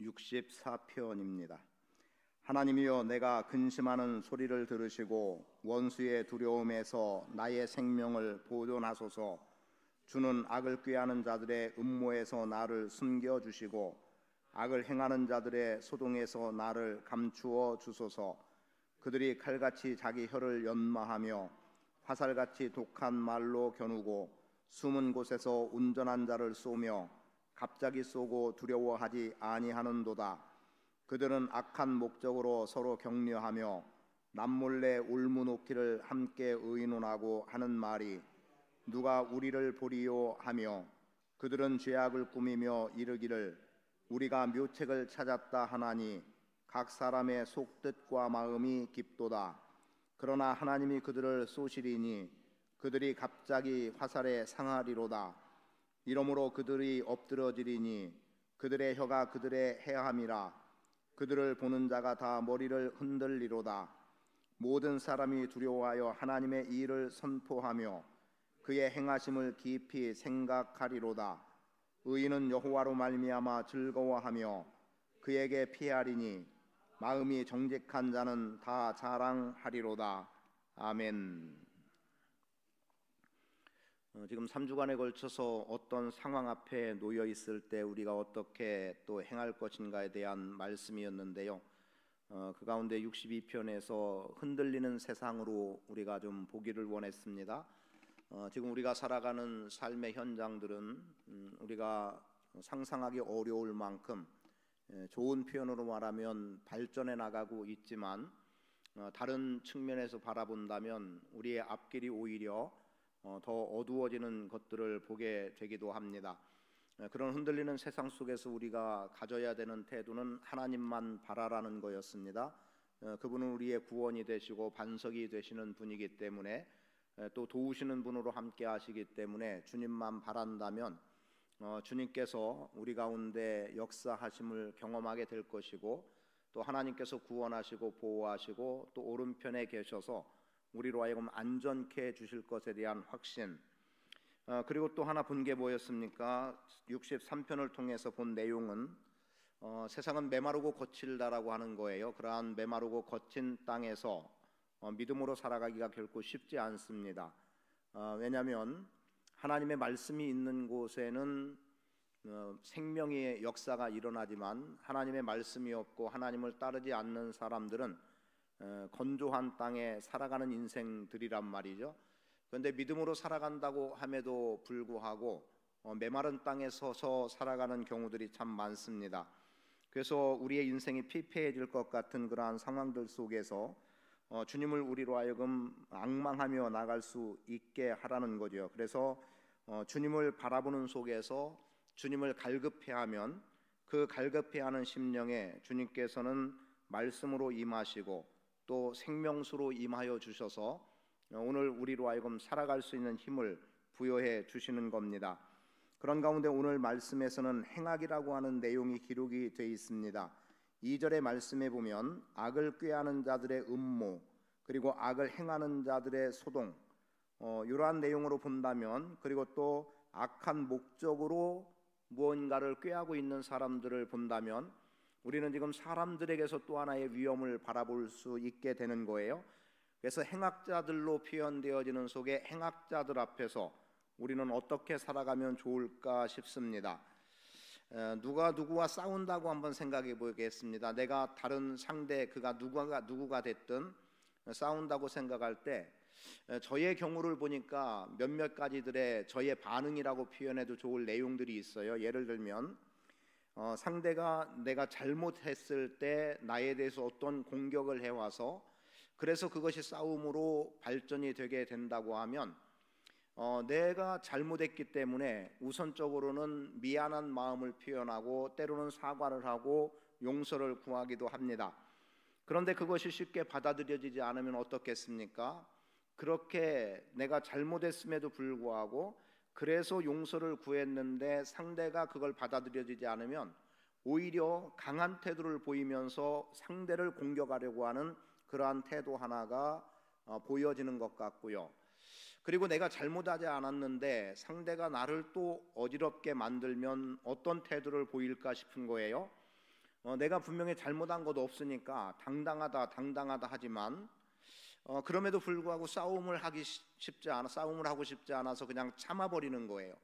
64편입니다. 하나님이여, 내가 근심하는 소리를 들으시고 원수의 두려움에서 나의 생명을 보존하소서. 주는 악을 꾀하는 자들의 음모에서 나를 숨겨주시고 악을 행하는 자들의 소동에서 나를 감추어 주소서. 그들이 칼같이 자기 혀를 연마하며 화살같이 독한 말로 겨누고 숨은 곳에서 운전한 자를 쏘며 갑자기 쏘고 두려워하지 아니하는도다. 그들은 악한 목적으로 서로 격려하며 남몰래 울무놓기를 함께 의논하고 하는 말이 누가 우리를 보리요 하며, 그들은 죄악을 꾸미며 이르기를 우리가 묘책을 찾았다 하나니 각 사람의 속뜻과 마음이 깊도다. 그러나 하나님이 그들을 쏘시리니 그들이 갑자기 화살에 상하리로다. 이러므로 그들이 엎드러지리니 그들의 혀가 그들의 해함이라. 그들을 보는 자가 다 머리를 흔들리로다. 모든 사람이 두려워하여 하나님의 일을 선포하며 그의 행하심을 깊이 생각하리로다. 의인은 여호와로 말미암아 즐거워하며 그에게 피하리니 마음이 정직한 자는 다 자랑하리로다. 아멘. 지금 3주간에 걸쳐서 어떤 상황 앞에 놓여 있을 때 우리가 어떻게 또 행할 것인가에 대한 말씀이었는데요. 그 가운데 62편에서 흔들리는 세상으로 우리가 좀 보기를 원했습니다. 지금 우리가 살아가는 삶의 현장들은 우리가 상상하기 어려울 만큼 좋은 표현으로 말하면 발전해 나가고 있지만, 다른 측면에서 바라본다면 우리의 앞길이 오히려 더 어두워지는 것들을 보게 되기도 합니다. 그런 흔들리는 세상 속에서 우리가 가져야 되는 태도는 하나님만 바라라는 거였습니다. 그분은 우리의 구원이 되시고 반석이 되시는 분이기 때문에, 또 도우시는 분으로 함께 하시기 때문에 주님만 바란다면 주님께서 우리 가운데 역사하심을 경험하게 될 것이고, 또 하나님께서 구원하시고 보호하시고 또 오른편에 계셔서 우리로 하여금 안전케 해주실 것에 대한 확신, 그리고 또 하나 본 게 뭐였습니까? 63편을 통해서 본 내용은 세상은 메마르고 거칠다라고 하는 거예요. 그러한 메마르고 거친 땅에서 믿음으로 살아가기가 결코 쉽지 않습니다. 왜냐하면 하나님의 말씀이 있는 곳에는 생명의 역사가 일어나지만 하나님의 말씀이 없고 하나님을 따르지 않는 사람들은 건조한 땅에 살아가는 인생들이란 말이죠. 그런데 믿음으로 살아간다고 함에도 불구하고 메마른 땅에 서서 살아가는 경우들이 참 많습니다. 그래서 우리의 인생이 피폐해질 것 같은 그러한 상황들 속에서 주님을 우리로 하여금 앙망하며 나갈 수 있게 하라는 거죠. 그래서 주님을 바라보는 속에서 주님을 갈급해하면 그 갈급해하는 심령에 주님께서는 말씀으로 임하시고 또 생명수로 임하여 주셔서 오늘 우리로 하여금 살아갈 수 있는 힘을 부여해 주시는 겁니다. 그런 가운데 오늘 말씀에서는 행악이라고 하는 내용이 기록이 되어 있습니다. 2절의 말씀에 보면 악을 꾀하는 자들의 음모, 그리고 악을 행하는 자들의 소동, 이러한 내용으로 본다면, 그리고 또 악한 목적으로 무언가를 꾀하고 있는 사람들을 본다면 우리는 지금 사람들에게서 또 하나의 위험을 바라볼 수 있게 되는 거예요. 그래서 행악자들로 표현되어지는 속에 행악자들 앞에서 우리는 어떻게 살아가면 좋을까 싶습니다. 누가 누구와 싸운다고 한번 생각해 보겠습니다. 내가 다른 상대, 그가 누구가 됐든 싸운다고 생각할 때 저의 경우를 보니까 몇몇 가지들의 저의 반응이라고 표현해도 좋을 내용들이 있어요. 예를 들면 상대가 내가 잘못했을 때 나에 대해서 어떤 공격을 해와서 그래서 그것이 싸움으로 발전이 되게 된다고 하면 내가 잘못했기 때문에 우선적으로는 미안한 마음을 표현하고 때로는 사과를 하고 용서를 구하기도 합니다. 그런데 그것이 쉽게 받아들여지지 않으면 어떻겠습니까? 그렇게 내가 잘못했음에도 불구하고 그래서 용서를 구했는데 상대가 그걸 받아들여지지 않으면 오히려 강한 태도를 보이면서 상대를 공격하려고 하는 그러한 태도 하나가 보여지는 것 같고요. 그리고 내가 잘못하지 않았는데 상대가 나를 또 어지럽게 만들면 어떤 태도를 보일까 싶은 거예요. 내가 분명히 잘못한 것도 없으니까 당당하다 하지만 그럼에도 불구하고 싸움을 하고 싶지 않아서 그냥 참아버리는 거예요.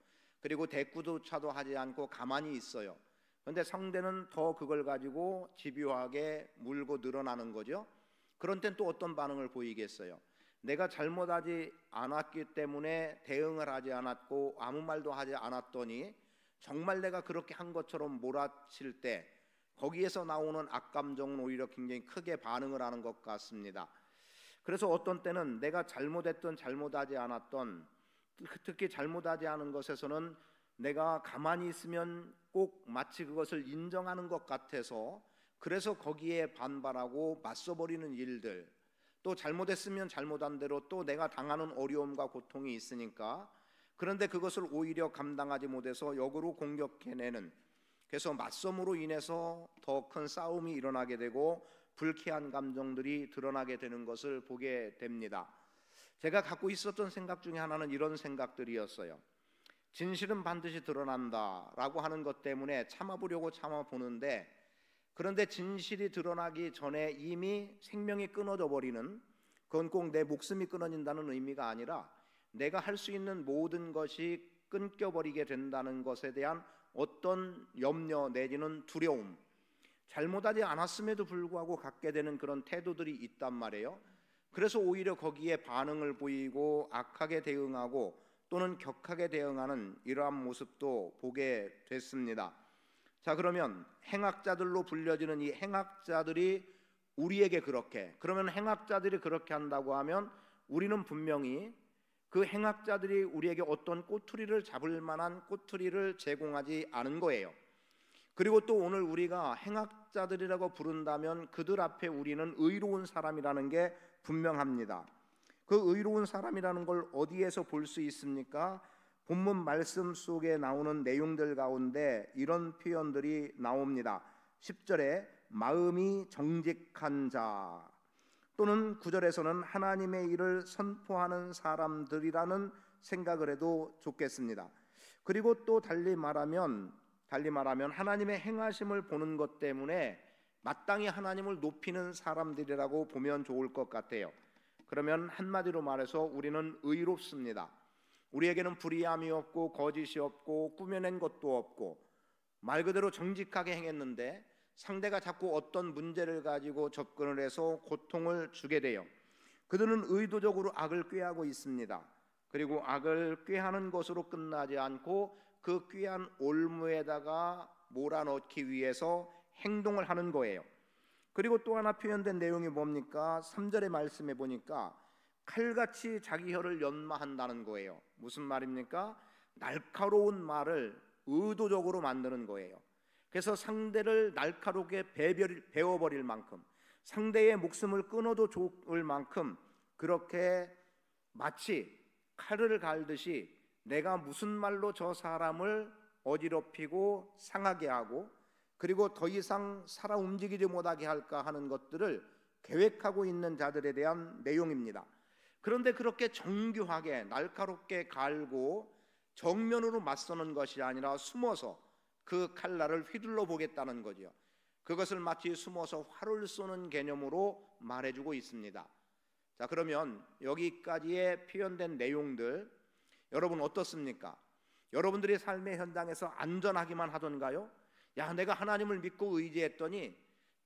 그리고 대꾸조차도 하지 않고 가만히 있어요. 그런데 상대는 더 그걸 가지고 집요하게 물고 늘어나는 거죠. 그런 땐 또 어떤 반응을 보이겠어요? 내가 잘못하지 않았기 때문에 대응을 하지 않았고 아무 말도 하지 않았더니 정말 내가 그렇게 한 것처럼 몰아칠 때 거기에서 나오는 악감정은 오히려 굉장히 크게 반응을 하는 것 같습니다. 그래서 어떤 때는 내가 잘못했던 잘못하지 않았던, 특히 잘못하지 않은 것에서는 내가 가만히 있으면 꼭 마치 그것을 인정하는 것 같아서 그래서 거기에 반발하고 맞서버리는 일들, 또 잘못했으면 잘못한 대로 또 내가 당하는 어려움과 고통이 있으니까 그런데 그것을 오히려 감당하지 못해서 역으로 공격해내는, 그래서 맞섬으로 인해서 더 큰 싸움이 일어나게 되고 불쾌한 감정들이 드러나게 되는 것을 보게 됩니다. 제가 갖고 있었던 생각 중에 하나는 이런 생각들이었어요. 진실은 반드시 드러난다라고 하는 것 때문에 참아보려고 참아보는데, 그런데 진실이 드러나기 전에 이미 생명이 끊어져 버리는, 그건 꼭 내 목숨이 끊어진다는 의미가 아니라 내가 할 수 있는 모든 것이 끊겨버리게 된다는 것에 대한 어떤 염려 내지는 두려움, 잘못하지 않았음에도 불구하고 갖게 되는 그런 태도들이 있단 말이에요. 그래서 오히려 거기에 반응을 보이고 악하게 대응하고 또는 격하게 대응하는 이러한 모습도 보게 됐습니다. 자, 그러면 행악자들로 불려지는 이 행악자들이 우리에게 그러면 행악자들이 그렇게 한다고 하면 우리는 분명히 그 행악자들이 우리에게 어떤 꼬투리를 잡을 만한 꼬투리를 제공하지 않은 거예요. 그리고 또 오늘 우리가 행악자들이라고 부른다면 그들 앞에 우리는 의로운 사람이라는 게 분명합니다. 그 의로운 사람이라는 걸 어디에서 볼 수 있습니까? 본문 말씀 속에 나오는 내용들 가운데 이런 표현들이 나옵니다. 10절에 마음이 정직한 자, 또는 9절에서는 하나님의 일을 선포하는 사람들이라는 생각을 해도 좋겠습니다. 그리고 또 달리 말하면 하나님의 행하심을 보는 것 때문에 마땅히 하나님을 높이는 사람들이라고 보면 좋을 것 같아요. 그러면 한마디로 말해서 우리는 의롭습니다. 우리에게는 불의함이 없고 거짓이 없고 꾸며낸 것도 없고 말 그대로 정직하게 행했는데 상대가 자꾸 어떤 문제를 가지고 접근을 해서 고통을 주게 돼요. 그들은 의도적으로 악을 꾀하고 있습니다. 그리고 악을 꾀하는 것으로 끝나지 않고 그 꾀한 올무에다가 몰아넣기 위해서 행동을 하는 거예요. 그리고 또 하나 표현된 내용이 뭡니까? 3절의 말씀에 보니까 칼같이 자기 혀를 연마한다는 거예요. 무슨 말입니까? 날카로운 말을 의도적으로 만드는 거예요. 그래서 상대를 날카롭게 베어버릴 만큼, 상대의 목숨을 끊어도 좋을 만큼 그렇게 마치 칼을 갈듯이 내가 무슨 말로 저 사람을 어지럽히고 상하게 하고 그리고 더 이상 살아 움직이지 못하게 할까 하는 것들을 계획하고 있는 자들에 대한 내용입니다. 그런데 그렇게 정교하게 날카롭게 갈고 정면으로 맞서는 것이 아니라 숨어서 그 칼날을 휘둘러 보겠다는 거죠. 그것을 마치 숨어서 활을 쏘는 개념으로 말해주고 있습니다. 자, 그러면 여기까지의 표현된 내용들 여러분 어떻습니까? 여러분들의 삶의 현장에서 안전하기만 하던가요? 야, 내가 하나님을 믿고 의지했더니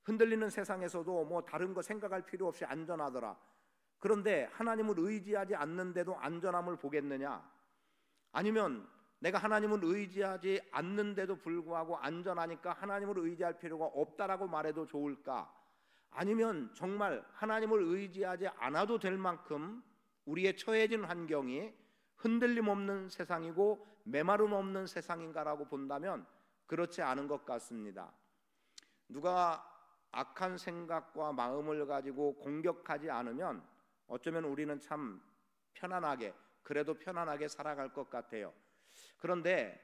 흔들리는 세상에서도 뭐 다른 거 생각할 필요 없이 안전하더라. 그런데 하나님을 의지하지 않는데도 안전함을 보겠느냐? 아니면 내가 하나님을 의지하지 않는데도 불구하고 안전하니까 하나님을 의지할 필요가 없다라고 말해도 좋을까? 아니면 정말 하나님을 의지하지 않아도 될 만큼 우리의 처해진 환경이 흔들림 없는 세상이고 메마름 없는 세상인가라고 본다면 그렇지 않은 것 같습니다. 누가 악한 생각과 마음을 가지고 공격하지 않으면 어쩌면 우리는 참 그래도 편안하게 살아갈 것 같아요. 그런데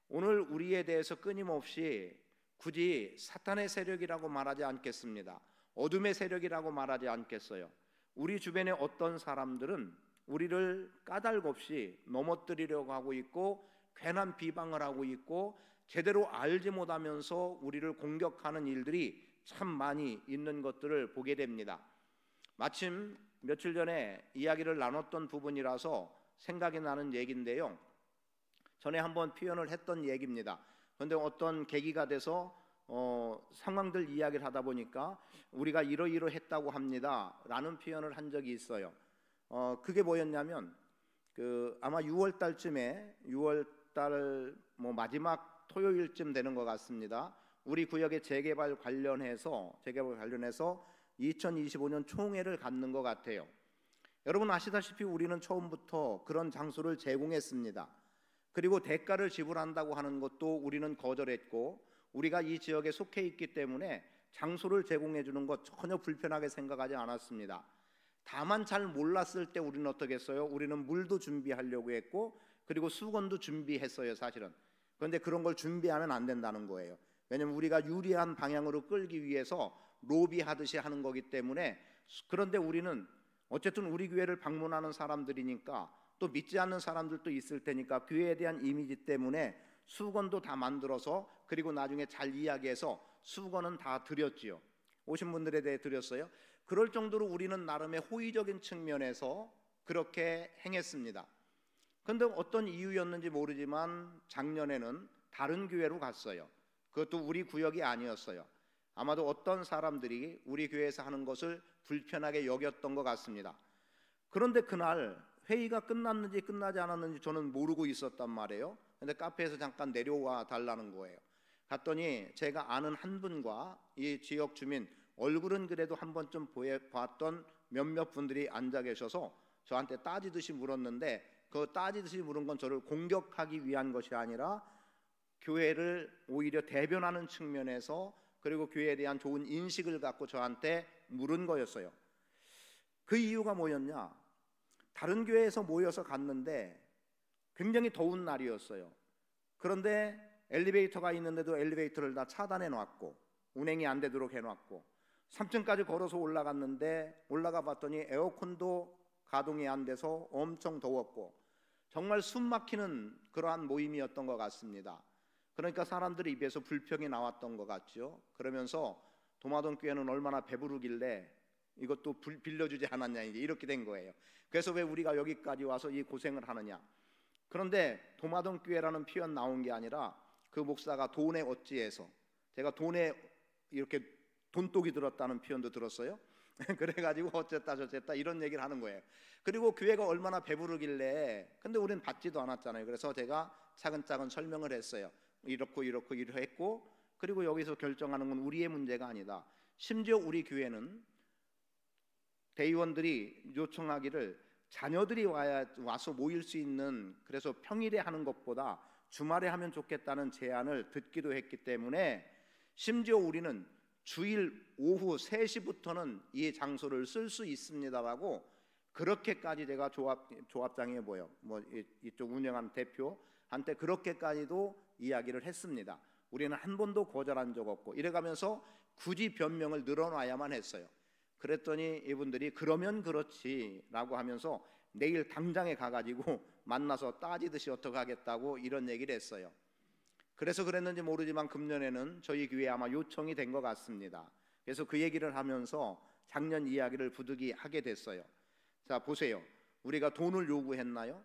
오늘 우리에 대해서 끊임없이 굳이 사탄의 세력이라고 말하지 않겠습니다. 어둠의 세력이라고 말하지 않겠어요. 우리 주변에 어떤 사람들은 우리를 까닭 없이 넘어뜨리려고 하고 있고 괜한 비방을 하고 있고 제대로 알지 못하면서 우리를 공격하는 일들이 참 많이 있는 것들을 보게 됩니다. 마침 며칠 전에 이야기를 나눴던 부분이라서 생각이 나는 얘기인데요. 전에 한번 표현을 했던 얘기입니다. 그런데 어떤 계기가 돼서 상황들 이야기를 하다 보니까 우리가 이러이러했다고 합니다 라는 표현을 한 적이 있어요. 그게 뭐였냐면 아마 6월 달쯤에 6월 달 마지막 토요일쯤 되는 것 같습니다. 우리 구역의 재개발 관련해서 2025년 총회를 갖는 것 같아요. 여러분 아시다시피 우리는 처음부터 그런 장소를 제공했습니다. 그리고 대가를 지불한다고 하는 것도 우리는 거절했고, 우리가 이 지역에 속해 있기 때문에 장소를 제공해 주는 것 전혀 불편하게 생각하지 않았습니다. 다만 잘 몰랐을 때 우리는 어떻게 했어요? 우리는 물도 준비하려고 했고, 그리고 수건도 준비했어요, 사실은. 그런데 그런 걸 준비하면 안 된다는 거예요. 왜냐하면 우리가 유리한 방향으로 끌기 위해서 로비하듯이 하는 거기 때문에. 그런데 우리는 어쨌든 우리 교회를 방문하는 사람들이니까, 또 믿지 않는 사람들도 있을 테니까 교회에 대한 이미지 때문에 수건도 다 만들어서, 그리고 나중에 잘 이야기해서 수건은 다 드렸지요. 오신 분들에 대해 드렸어요. 그럴 정도로 우리는 나름의 호의적인 측면에서 그렇게 행했습니다. 그런데 어떤 이유였는지 모르지만 작년에는 다른 교회로 갔어요. 그것도 우리 구역이 아니었어요. 아마도 어떤 사람들이 우리 교회에서 하는 것을 불편하게 여겼던 것 같습니다. 그런데 그날 회의가 끝났는지 끝나지 않았는지 저는 모르고 있었단 말이에요. 근데 카페에서 잠깐 내려와 달라는 거예요. 갔더니 제가 아는 한 분과 이 지역 주민, 얼굴은 그래도 한 번쯤 봤던 몇몇 분들이 앉아 계셔서 저한테 따지듯이 물었는데, 그 따지듯이 물은 건 저를 공격하기 위한 것이 아니라 교회를 오히려 대변하는 측면에서, 그리고 교회에 대한 좋은 인식을 갖고 저한테 물은 거였어요. 그 이유가 뭐였냐? 다른 교회에서 모여서 갔는데 굉장히 더운 날이었어요. 그런데 엘리베이터가 있는데도 엘리베이터를 다 차단해 놨고, 운행이 안 되도록 해놨고, 3층까지 걸어서 올라갔는데 올라가 봤더니 에어컨도 가동이 안 돼서 엄청 더웠고, 정말 숨 막히는 그러한 모임이었던 것 같습니다. 그러니까 사람들 입에서 불평이 나왔던 것 같죠. 그러면서 도마동 교회는 얼마나 배부르길래 이것도 빌려주지 않았냐, 이제 이렇게 된 거예요. 그래서 왜 우리가 여기까지 와서 이 고생을 하느냐. 그런데 도마동 교회라는 표현 나온 게 아니라 그 목사가 돈에 어찌해서, 제가 돈에 이렇게 돈독이 들었다는 표현도 들었어요. 그래가지고 어쨌다 저쨌다 이런 얘기를 하는 거예요. 그리고 교회가 얼마나 배부르길래, 근데 우리는 받지도 않았잖아요. 그래서 제가 차근차근 설명을 했어요. 이렇고 이러했고, 그리고 여기서 결정하는 건 우리의 문제가 아니다. 심지어 우리 교회는 대의원들이 요청하기를 자녀들이 와서 모일 수 있는, 그래서 평일에 하는 것보다 주말에 하면 좋겠다는 제안을 듣기도 했기 때문에, 심지어 우리는 주일 오후 3시부터는 이 장소를 쓸 수 있습니다라고, 그렇게까지 제가 조합장에 이쪽 운영하는 대표한테 그렇게까지도 이야기를 했습니다. 우리는 한 번도 거절한 적 없고, 이래가면서 굳이 변명을 늘어놔야만 했어요. 그랬더니 이분들이 그러면 그렇지라고 하면서 내일 당장에 가가지고 만나서 따지듯이 어떻게 하겠다고 이런 얘기를 했어요. 그래서 그랬는지 모르지만 금년에는 저희 교회에 아마 요청이 된 것 같습니다. 그래서 그 얘기를 하면서 작년 이야기를 부득이 하게 됐어요. 자, 보세요. 우리가 돈을 요구했나요?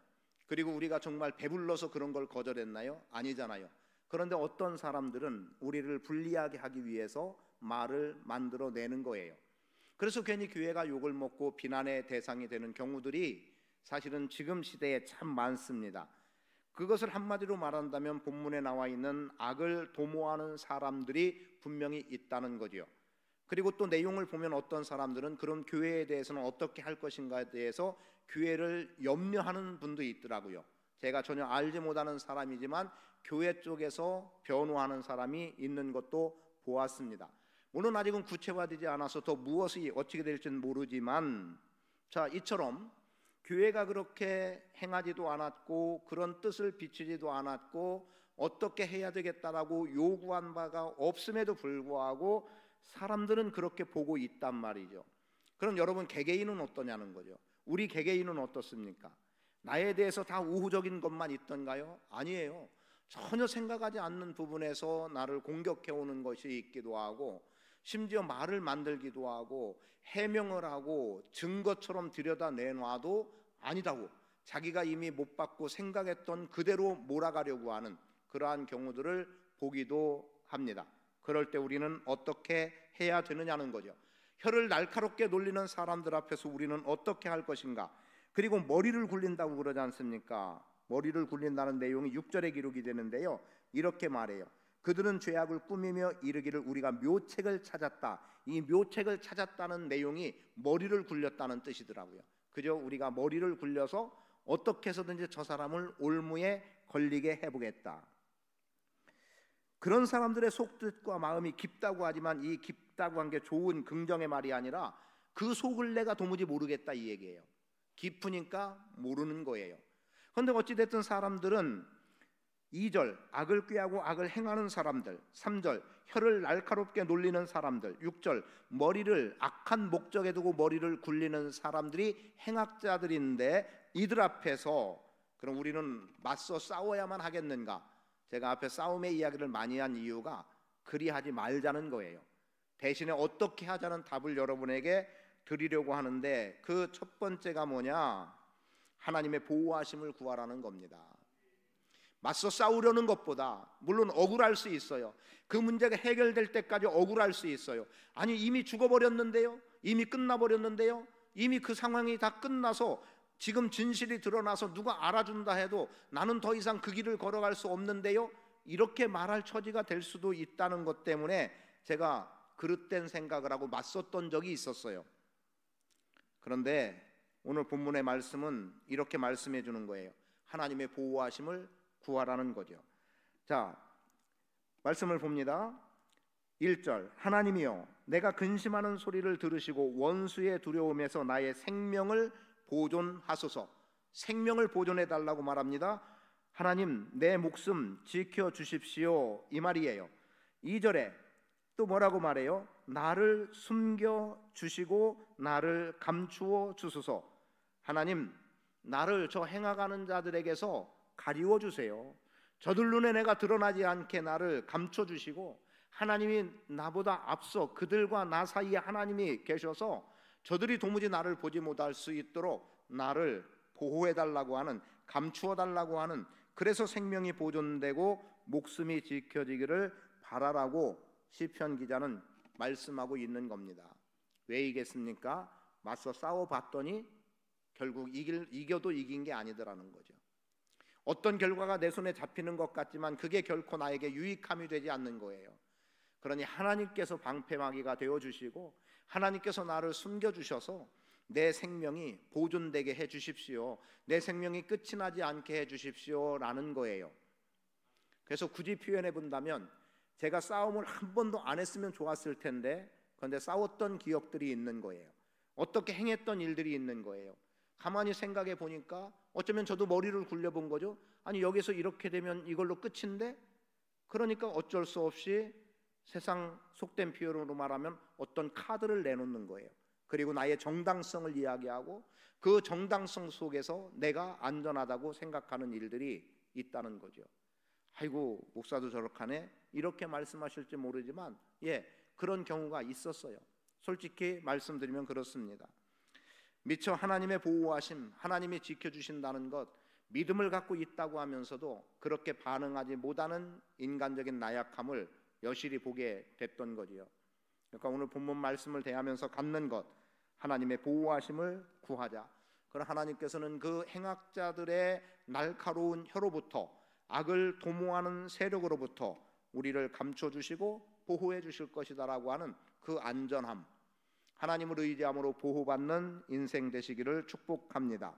그리고 우리가 정말 배불러서 그런 걸 거절했나요? 아니잖아요. 그런데 어떤 사람들은 우리를 불리하게 하기 위해서 말을 만들어내는 거예요. 그래서 괜히 교회가 욕을 먹고 비난의 대상이 되는 경우들이 사실은 지금 시대에 참 많습니다. 그것을 한마디로 말한다면 본문에 나와 있는 악을 도모하는 사람들이 분명히 있다는 거죠. 그리고 또 내용을 보면 어떤 사람들은 그런 교회에 대해서는 어떻게 할 것인가에 대해서 교회를 염려하는 분도 있더라고요. 제가 전혀 알지 못하는 사람이지만 교회 쪽에서 변호하는 사람이 있는 것도 보았습니다. 물론 아직은 구체화되지 않아서 더 무엇이 어떻게 될지는 모르지만, 자, 이처럼 교회가 그렇게 행하지도 않았고 그런 뜻을 비추지도 않았고 어떻게 해야 되겠다라고 요구한 바가 없음에도 불구하고 사람들은 그렇게 보고 있단 말이죠. 그럼 여러분 개개인은 어떠냐는 거죠. 우리 개개인은 어떻습니까? 나에 대해서 다 우호적인 것만 있던가요? 아니에요. 전혀 생각하지 않는 부분에서 나를 공격해 오는 것이 있기도 하고, 심지어 말을 만들기도 하고 해명을 하고 증거처럼 들여다 내놔도 아니다고 자기가 이미 못 받고 생각했던 그대로 몰아가려고 하는 그러한 경우들을 보기도 합니다. 그럴 때 우리는 어떻게 해야 되느냐는 거죠. 혀를 날카롭게 놀리는 사람들 앞에서 우리는 어떻게 할 것인가? 그리고 머리를 굴린다고 그러지 않습니까? 머리를 굴린다는 내용이 6절에 기록이 되는데요, 이렇게 말해요. 그들은 죄악을 꾸미며 이르기를 우리가 묘책을 찾았다. 이 묘책을 찾았다는 내용이 머리를 굴렸다는 뜻이더라고요. 그저 우리가 머리를 굴려서 어떻게 해서든지 저 사람을 올무에 걸리게 해보겠다. 그런 사람들의 속뜻과 마음이 깊다고 하지만 이 깊다고 한 게 좋은 긍정의 말이 아니라 그 속을 내가 도무지 모르겠다 이 얘기예요. 깊으니까 모르는 거예요. 그런데 어찌됐든 사람들은 2절 악을 꾀하고 악을 행하는 사람들, 3절 혀를 날카롭게 놀리는 사람들, 6절 머리를 악한 목적에 두고 머리를 굴리는 사람들이 행악자들인데 이들 앞에서 그럼 우리는 맞서 싸워야만 하겠는가? 제가 앞에 싸움의 이야기를 많이 한 이유가 그리하지 말자는 거예요. 대신에 어떻게 하자는 답을 여러분에게 드리려고 하는데 그 첫 번째가 뭐냐? 하나님의 보호하심을 구하라는 겁니다. 맞서 싸우려는 것보다, 물론 억울할 수 있어요. 그 문제가 해결될 때까지 억울할 수 있어요. 아니 이미 죽어버렸는데요, 이미 끝나버렸는데요, 이미 그 상황이 다 끝나서 지금 진실이 드러나서 누가 알아준다 해도 나는 더 이상 그 길을 걸어갈 수 없는데요, 이렇게 말할 처지가 될 수도 있다는 것 때문에 제가 그릇된 생각을 하고 맞섰던 적이 있었어요. 그런데 오늘 본문의 말씀은 이렇게 말씀해 주는 거예요. 하나님의 보호하심을 구하라는 거죠. 자, 말씀을 봅니다. 1절 하나님이여 내가 근심하는 소리를 들으시고 원수의 두려움에서 나의 생명을 보존하소서. 생명을 보존해 달라고 말합니다. 하나님 내 목숨 지켜주십시오 이 말이에요. 2절에 또 뭐라고 말해요? 나를 숨겨주시고 나를 감추어 주소서. 하나님 나를 저 행하가는 자들에게서 가리워 주세요. 저들 눈에 내가 드러나지 않게 나를 감춰 주시고, 하나님이 나보다 앞서 그들과 나 사이에 하나님이 계셔서 저들이 도무지 나를 보지 못할 수 있도록 나를 보호해 달라고 하는, 감추어 달라고 하는, 그래서 생명이 보존되고 목숨이 지켜지기를 바라라고 시편 기자는 말씀하고 있는 겁니다. 왜 이겠습니까? 맞서 싸워봤더니 결국 이겨도 이긴 게 아니더라는 거죠. 어떤 결과가 내 손에 잡히는 것 같지만 그게 결코 나에게 유익함이 되지 않는 거예요. 그러니 하나님께서 방패막이가 되어주시고 하나님께서 나를 숨겨주셔서 내 생명이 보존되게 해주십시오, 내 생명이 끝이 나지 않게 해주십시오 라는 거예요. 그래서 굳이 표현해 본다면 제가 싸움을 한 번도 안 했으면 좋았을 텐데, 그런데 싸웠던 기억들이 있는 거예요. 어떻게 행했던 일들이 있는 거예요. 가만히 생각해 보니까 어쩌면 저도 머리를 굴려본 거죠. 아니 여기서 이렇게 되면 이걸로 끝인데, 그러니까 어쩔 수 없이 세상 속된 표현으로 말하면 어떤 카드를 내놓는 거예요. 그리고 나의 정당성을 이야기하고 그 정당성 속에서 내가 안전하다고 생각하는 일들이 있다는 거죠. 아이고 목사도 저렇게 이렇게 말씀하실지 모르지만 그런 경우가 있었어요. 솔직히 말씀드리면 그렇습니다. 미처 하나님의 보호하심, 하나님이 지켜주신다는 것, 믿음을 갖고 있다고 하면서도 그렇게 반응하지 못하는 인간적인 나약함을 여실히 보게 됐던 거지요. 그러니까 오늘 본문 말씀을 대하면서 갖는 것, 하나님의 보호하심을 구하자. 그러나 하나님께서는 그 행악자들의 날카로운 혀로부터, 악을 도모하는 세력으로부터 우리를 감춰주시고 보호해 주실 것이다라고 하는 그 안전함, 하나님을 의지함으로 보호받는 인생 되시기를 축복합니다.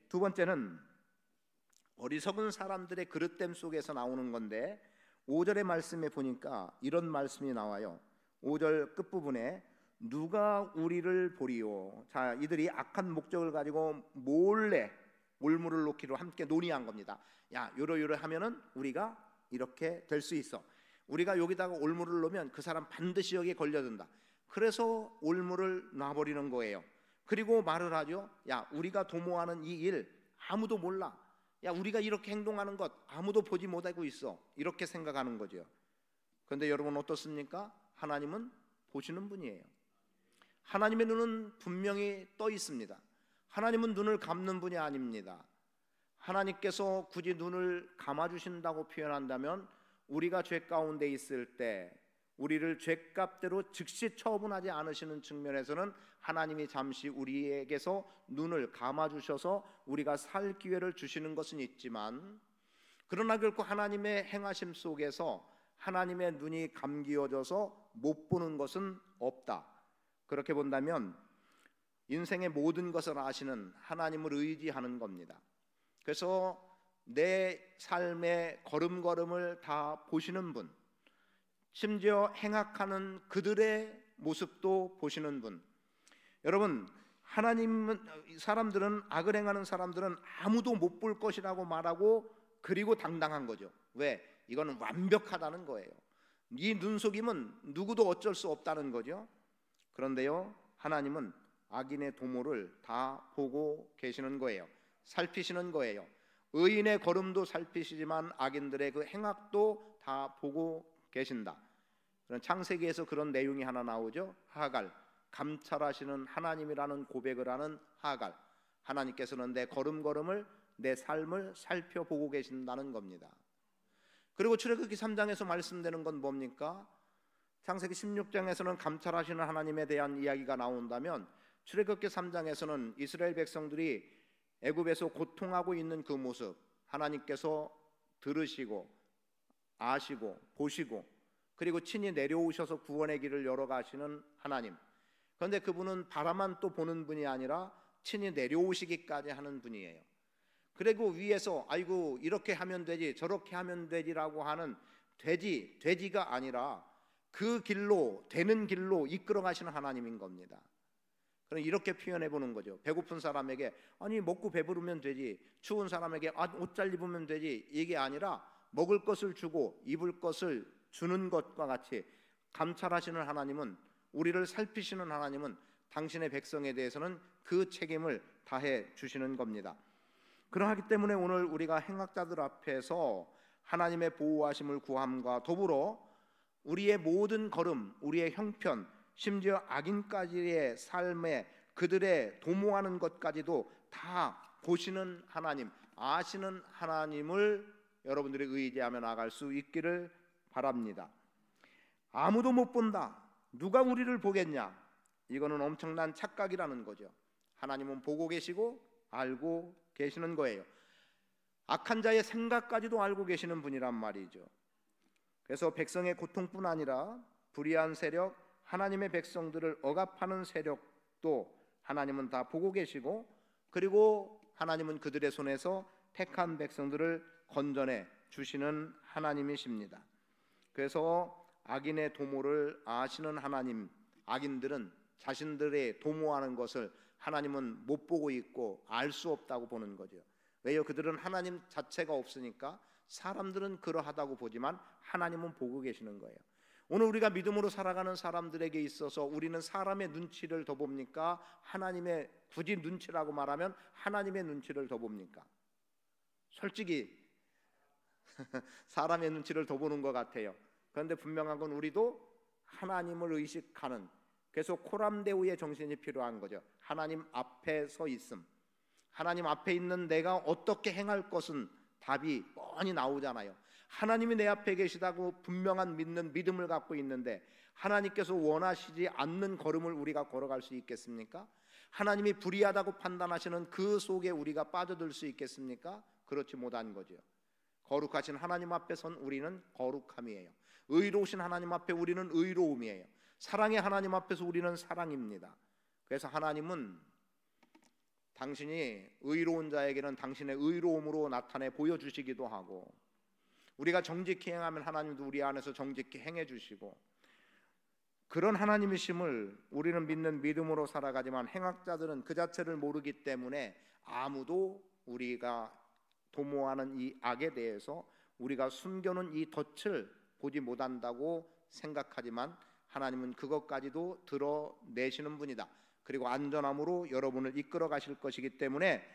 두 번째는 어리석은 사람들의 그릇됨 속에서 나오는 건데, 5절의 말씀에 보니까 이런 말씀이 나와요. 5절 끝부분에 누가 우리를 보리요. 자, 이들이 악한 목적을 가지고 몰래 올무를 놓기로 함께 논의한 겁니다. 야, 요러요러 하면은 우리가 이렇게 될 수 있어. 우리가 여기다가 올무를 놓으면 그 사람 반드시 여기에 걸려든다. 그래서 올무를 놔버리는 거예요. 그리고 말을 하죠. 야, 우리가 도모하는 이 일 아무도 몰라. 야, 우리가 이렇게 행동하는 것 아무도 보지 못하고 있어, 이렇게 생각하는 거죠. 그런데 여러분 어떻습니까? 하나님은 보시는 분이에요. 하나님의 눈은 분명히 떠 있습니다. 하나님은 눈을 감는 분이 아닙니다. 하나님께서 굳이 눈을 감아주신다고 표현한다면 우리가 죄 가운데 있을 때 우리를 죄값대로 즉시 처분하지 않으시는 측면에서는 하나님이 잠시 우리에게서 눈을 감아주셔서 우리가 살 기회를 주시는 것은 있지만, 그러나 결코 하나님의 행하심 속에서 하나님의 눈이 감기어져서 못 보는 것은 없다. 그렇게 본다면 인생의 모든 것을 아시는 하나님을 의지하는 겁니다. 그래서 내 삶의 걸음걸음을 다 보시는 분, 심지어 행악하는 그들의 모습도 보시는 분. 여러분, 하나님은, 사람들은, 악을 행하는 사람들은 아무도 못 볼 것이라고 말하고 그리고 당당한 거죠. 왜? 이거는 완벽하다는 거예요. 이 눈속임은 누구도 어쩔 수 없다는 거죠. 그런데요, 하나님은 악인의 도모를 다 보고 계시는 거예요. 살피시는 거예요. 의인의 걸음도 살피시지만 악인들의 그 행악도 다 보고 계신다. 창세기에서 그런 내용이 하나 나오죠. 하갈, 감찰하시는 하나님이라는 고백을 하는 하갈. 하나님께서는 내 걸음걸음을, 내 삶을 살펴보고 계신다는 겁니다. 그리고 출애굽기 3장에서 말씀되는 건 뭡니까? 창세기 16장에서는 감찰하시는 하나님에 대한 이야기가 나온다면 출애굽기 3장에서는 이스라엘 백성들이 애굽에서 고통하고 있는 그 모습, 하나님께서 들으시고 아시고 보시고 그리고 친히 내려오셔서 구원의 길을 열어가시는 하나님. 그런데 그분은 바라만 또 보는 분이 아니라 친히 내려오시기까지 하는 분이에요. 그리고 위에서 아이고 이렇게 하면 되지 저렇게 하면 되지라고 하는 돼지가 아니라 그 길로, 되는 길로 이끌어 가시는 하나님인 겁니다. 그럼 이렇게 표현해 보는 거죠. 배고픈 사람에게 아니 먹고 배부르면 되지, 추운 사람에게 옷 잘 입으면 되지, 이게 아니라 먹을 것을 주고 입을 것을 주는 것과 같이 감찰하시는 하나님은, 우리를 살피시는 하나님은 당신의 백성에 대해서는 그 책임을 다해 주시는 겁니다. 그러하기 때문에 오늘 우리가 행악자들 앞에서 하나님의 보호하심을 구함과 더불어 우리의 모든 걸음, 우리의 형편, 심지어 악인까지의 삶에 그들의 도모하는 것까지도 다 보시는 하나님, 아시는 하나님을 여러분들이 의지하며 나갈 수 있기를 바랍니다. 아무도 못 본다, 누가 우리를 보겠냐, 이거는 엄청난 착각이라는 거죠. 하나님은 보고 계시고 알고 계시는 거예요. 악한 자의 생각까지도 알고 계시는 분이란 말이죠. 그래서 백성의 고통뿐 아니라 불의한 세력, 하나님의 백성들을 억압하는 세력도 하나님은 다 보고 계시고, 그리고 하나님은 그들의 손에서 택한 백성들을 건져내 주시는 하나님이십니다. 그래서 악인의 도모를 아시는 하나님, 악인들은 자신들의 도모하는 것을 하나님은 못 보고 있고 알 수 없다고 보는 거죠. 왜요? 그들은 하나님 자체가 없으니까 사람들은 그러하다고 보지만 하나님은 보고 계시는 거예요. 오늘 우리가 믿음으로 살아가는 사람들에게 있어서 우리는 사람의 눈치를 더 봅니까? 하나님의, 굳이 눈치라고 말하면 하나님의 눈치를 더 봅니까? 솔직히 사람의 눈치를 더 보는 것 같아요. 그런데 분명한 건 우리도 하나님을 의식하는, 그래서 코람데오의 정신이 필요한 거죠. 하나님 앞에 서 있음. 하나님 앞에 있는 내가 어떻게 행할 것은 답이 뻔히 나오잖아요. 하나님이 내 앞에 계시다고 분명한 믿는 믿음을 갖고 있는데 하나님께서 원하시지 않는 걸음을 우리가 걸어갈 수 있겠습니까? 하나님이 불의하다고 판단하시는 그 속에 우리가 빠져들 수 있겠습니까? 그렇지 못한 거죠. 거룩하신 하나님 앞에 선 우리는 거룩함이에요. 의로우신 하나님 앞에 우리는 의로움이에요. 사랑의 하나님 앞에서 우리는 사랑입니다. 그래서 하나님은 당신이 의로운 자에게는 당신의 의로움으로 나타내 보여주시기도 하고, 우리가 정직히 행하면 하나님도 우리 안에서 정직히 행해 주시고, 그런 하나님이심을 우리는 믿는 믿음으로 살아가지만 행악자들은 그 자체를 모르기 때문에 아무도 우리가 도모하는 이 악에 대해서 우리가 숨겨놓은 이 덫을 보지 못한다고 생각하지만 하나님은 그것까지도 드러내시는 분이다. 그리고 안전함으로 여러분을 이끌어 가실 것이기 때문에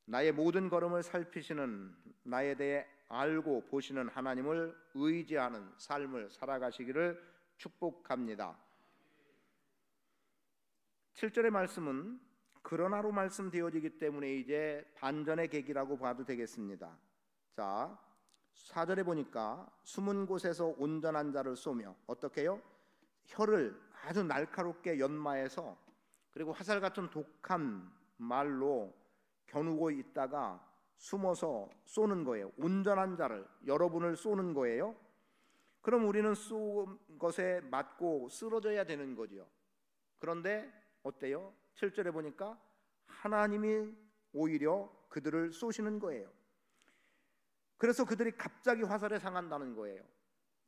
나의 모든 걸음을 살피시는, 나에 대해 알고 보시는 하나님을 의지하는 삶을 살아가시기를 축복합니다. 7절의 말씀은 그러나로 말씀되어지기 때문에 이제 반전의 계기라고 봐도 되겠습니다. 자, 4절에 보니까 숨은 곳에서 온전한 자를 쏘며, 어떻게 해요? 혀를 아주 날카롭게 연마해서, 그리고 화살 같은 독한 말로 겨누고 있다가 숨어서 쏘는 거예요. 온전한 자를, 여러분을 쏘는 거예요. 그럼 우리는 쏜 것에 맞고 쓰러져야 되는 거죠. 그런데 어때요? 7절에 보니까 하나님이 오히려 그들을 쏘시는 거예요. 그래서 그들이 갑자기 화살에 상한다는 거예요.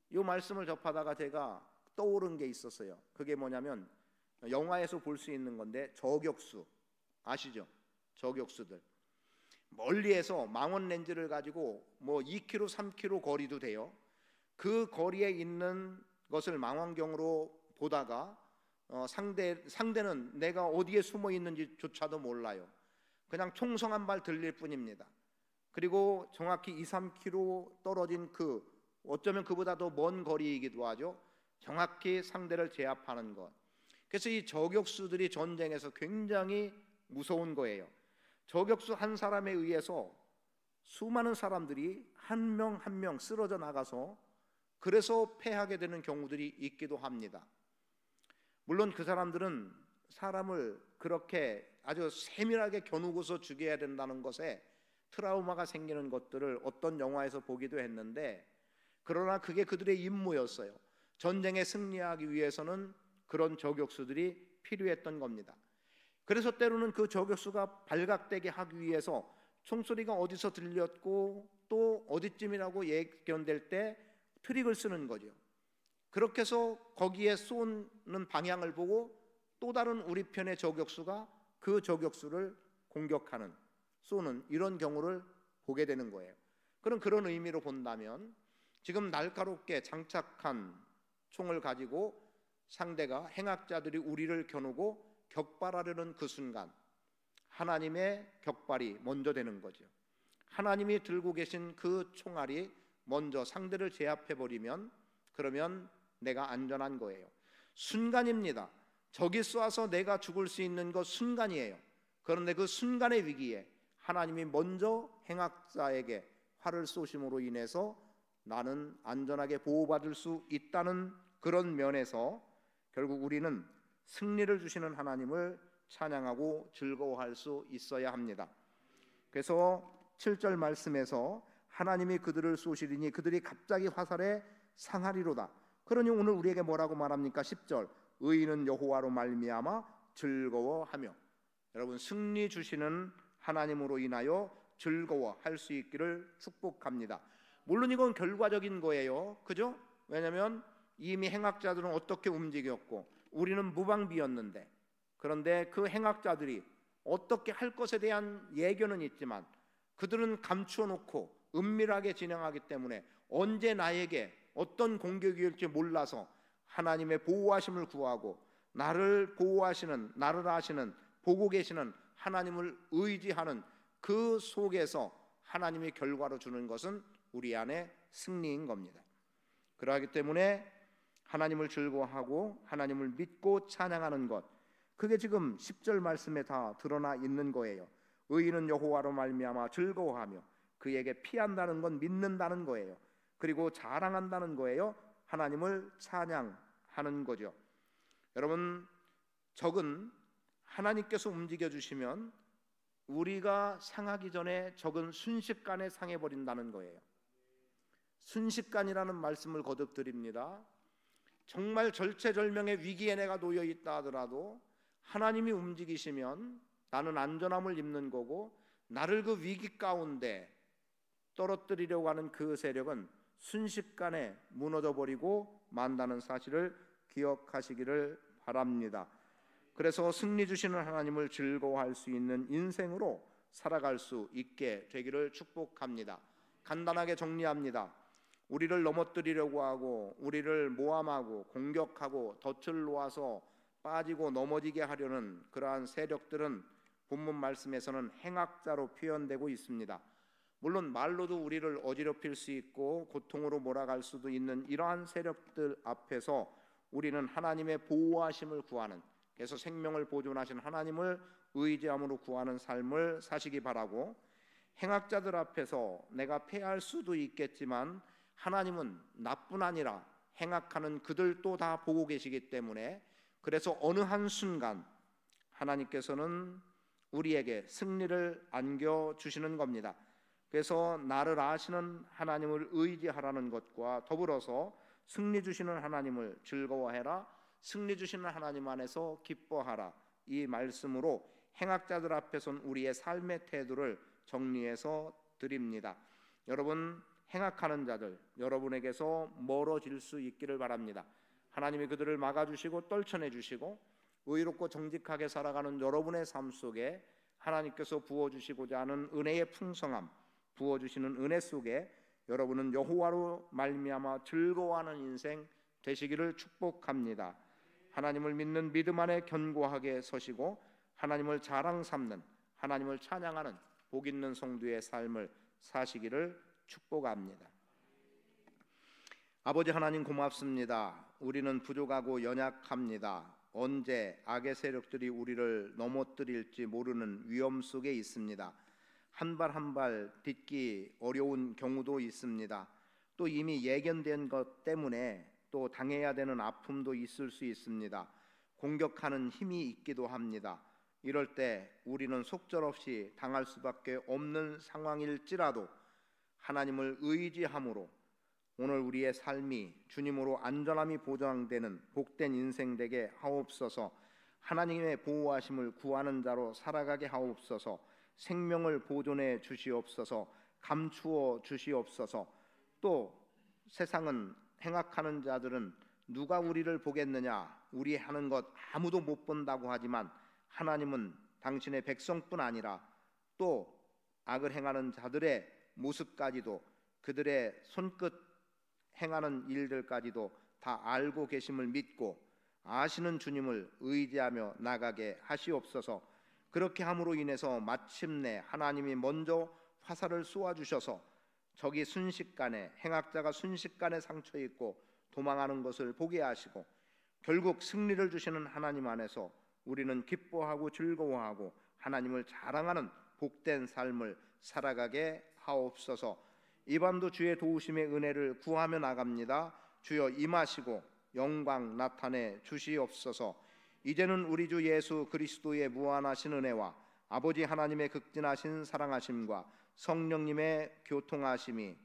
이 말씀을 접하다가 제가 떠오른 게 있었어요. 그게 뭐냐면 영화에서 볼 수 있는 건데, 저격수 아시죠? 저격수들 멀리에서 망원 렌즈를 가지고 뭐 2km, 3km 거리도 돼요. 그 거리에 있는 것을 망원경으로 보다가 상대는 내가 어디에 숨어 있는지조차도 몰라요. 그냥 총성 한 발 들릴 뿐입니다. 그리고 정확히 2, 3km 떨어진 어쩌면 그보다 더 먼 거리이기도 하죠. 정확히 상대를 제압하는 것. 그래서 이 저격수들이 전쟁에서 굉장히 무서운 거예요. 저격수 한 사람에 의해서 수많은 사람들이 한 명 한 명 쓰러져 나가서 그래서 패하게 되는 경우들이 있기도 합니다. 물론 그 사람들은 사람을 그렇게 아주 세밀하게 겨누고서 죽여야 된다는 것에 트라우마가 생기는 것들을 어떤 영화에서 보기도 했는데, 그러나 그게 그들의 임무였어요. 전쟁에 승리하기 위해서는 그런 저격수들이 필요했던 겁니다. 그래서 때로는 그 저격수가 발각되게 하기 위해서 총소리가 어디서 들렸고 또 어디쯤이라고 예견될 때 트릭을 쓰는 거죠. 그렇게 해서 거기에 쏘는 방향을 보고 또 다른 우리 편의 저격수가 그 저격수를 공격하는, 쏘는 이런 경우를 보게 되는 거예요. 그런 의미로 본다면 지금 날카롭게 장착한 총을 가지고 상대가, 행악자들이 우리를 겨누고 격발하려는 그 순간 하나님의 격발이 먼저 되는 거죠. 하나님이 들고 계신 그 총알이 먼저 상대를 제압해버리면, 그러면 내가 안전한 거예요. 순간입니다. 적이 쏴서 내가 죽을 수 있는 것 순간이에요. 그런데 그 순간의 위기에 하나님이 먼저 행악자에게 활을 쏘심으로 인해서 나는 안전하게 보호받을 수 있다는 그런 면에서 결국 우리는 승리를 주시는 하나님을 찬양하고 즐거워할 수 있어야 합니다. 그래서 7절 말씀에서 하나님이 그들을 쏘시리니 그들이 갑자기 화살에 상하리로다. 그러니 오늘 우리에게 뭐라고 말합니까? 10절, 의인은 여호와로 말미암아 즐거워하며. 여러분, 승리 주시는 하나님으로 인하여 즐거워할 수 있기를 축복합니다. 물론 이건 결과적인 거예요, 그죠? 왜냐하면 이미 행악자들은 어떻게 움직였고 우리는 무방비였는데, 그런데 그 행악자들이 어떻게 할 것에 대한 예견은 있지만 그들은 감추어 놓고 은밀하게 진행하기 때문에 언제 나에게 어떤 공격이 올지 몰라서 하나님의 보호하심을 구하고 나를 보호하시는, 나를 아시는, 보고 계시는 하나님을 의지하는 그 속에서 하나님이 결과로 주는 것은 우리 안에 승리인 겁니다. 그러하기 때문에 하나님을 즐거워하고 하나님을 믿고 찬양하는 것, 그게 지금 10절 말씀에 다 드러나 있는 거예요. 의인은 여호와로 말미암아 즐거워하며, 그에게 피한다는 건 믿는다는 거예요. 그리고 자랑한다는 거예요. 하나님을 찬양하는 거죠. 여러분, 적은 하나님께서 움직여 주시면 우리가 상하기 전에 적은 순식간에 상해버린다는 거예요. 순식간이라는 말씀을 거듭 드립니다. 정말 절체절명의 위기에 내가 놓여 있다 하더라도 하나님이 움직이시면 나는 안전함을 입는 거고, 나를 그 위기 가운데 떨어뜨리려고 하는 그 세력은 순식간에 무너져 버리고 만다는 사실을 기억하시기를 바랍니다. 그래서 승리 주시는 하나님을 즐거워할 수 있는 인생으로 살아갈 수 있게 되기를 축복합니다. 간단하게 정리합니다. 우리를 넘어뜨리려고 하고 우리를 모함하고 공격하고 덫을 놓아서 빠지고 넘어지게 하려는 그러한 세력들은 본문 말씀에서는 행악자로 표현되고 있습니다. 물론 말로도 우리를 어지럽힐 수 있고 고통으로 몰아갈 수도 있는 이러한 세력들 앞에서 우리는 하나님의 보호하심을 구하는, 그래서 생명을 보존하신 하나님을 의지함으로 구하는 삶을 사시기 바라고, 행악자들 앞에서 내가 패할 수도 있겠지만 하나님은 나뿐 아니라 행악하는 그들도 다 보고 계시기 때문에, 그래서 어느 한순간 하나님께서는 우리에게 승리를 안겨주시는 겁니다. 그래서 나를 아시는 하나님을 의지하라는 것과 더불어서 승리 주시는 하나님을 즐거워해라, 승리 주시는 하나님 안에서 기뻐하라, 이 말씀으로 행악자들 앞에선 우리의 삶의 태도를 정리해서 드립니다. 여러분, 행악하는 자들 여러분에게서 멀어질 수 있기를 바랍니다. 하나님이 그들을 막아주시고 떨쳐내주시고 의롭고 정직하게 살아가는 여러분의 삶 속에 하나님께서 부어주시고자 하는 은혜의 풍성함, 부어주시는 은혜 속에 여러분은 여호와로 말미암아 즐거워하는 인생 되시기를 축복합니다. 하나님을 믿는 믿음 안에 견고하게 서시고 하나님을 자랑 삼는, 하나님을 찬양하는 복 있는 성도의 삶을 사시기를 축복합니다. 아버지 하나님, 고맙습니다. 우리는 부족하고 연약합니다. 언제 악의 세력들이 우리를 넘어뜨릴지 모르는 위험 속에 있습니다. 한 발 한 발 딛기 어려운 경우도 있습니다. 또 이미 예견된 것 때문에 또 당해야 되는 아픔도 있을 수 있습니다. 공격하는 힘이 있기도 합니다. 이럴 때 우리는 속절없이 당할 수밖에 없는 상황일지라도 하나님을 의지함으로 오늘 우리의 삶이 주님으로 안전함이 보장되는 복된 인생 되게 하옵소서. 하나님의 보호하심을 구하는 자로 살아가게 하옵소서. 생명을 보존해 주시옵소서. 감추어 주시옵소서. 또 세상은, 행악하는 자들은 누가 우리를 보겠느냐, 우리 하는 것 아무도 못 본다고 하지만 하나님은 당신의 백성뿐 아니라 또 악을 행하는 자들의 모습까지도, 그들의 손끝 행하는 일들까지도 다 알고 계심을 믿고 아시는 주님을 의지하며 나가게 하시옵소서. 그렇게 함으로 인해서 마침내 하나님이 먼저 화살을 쏘아주셔서 적이 순식간에, 행악자가 순식간에 상처 입고 도망하는 것을 보게 하시고 결국 승리를 주시는 하나님 안에서 우리는 기뻐하고 즐거워하고 하나님을 자랑하는 복된 삶을 살아가게 하옵소서. 이 밤도 주의 도우심의 은혜를 구하며 나갑니다. 주여 임하시고 영광 나타내 주시옵소서. 이제는 우리 주 예수 그리스도의 무한하신 은혜와 아버지 하나님의 극진하신 사랑하심과 성령님의 교통하심이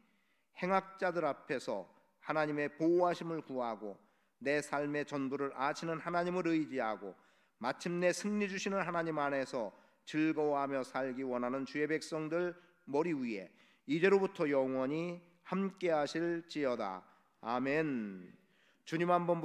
행악자들 앞에서 하나님의 보호하심을 구하고 내 삶의 전부를 아시는 하나님을 의지하고 마침내 승리 주시는 하나님 안에서 즐거워하며 살기 원하는 주의 백성들 머리 위에 이제로부터 영원히 함께 하실지어다. 아멘. 주님 한번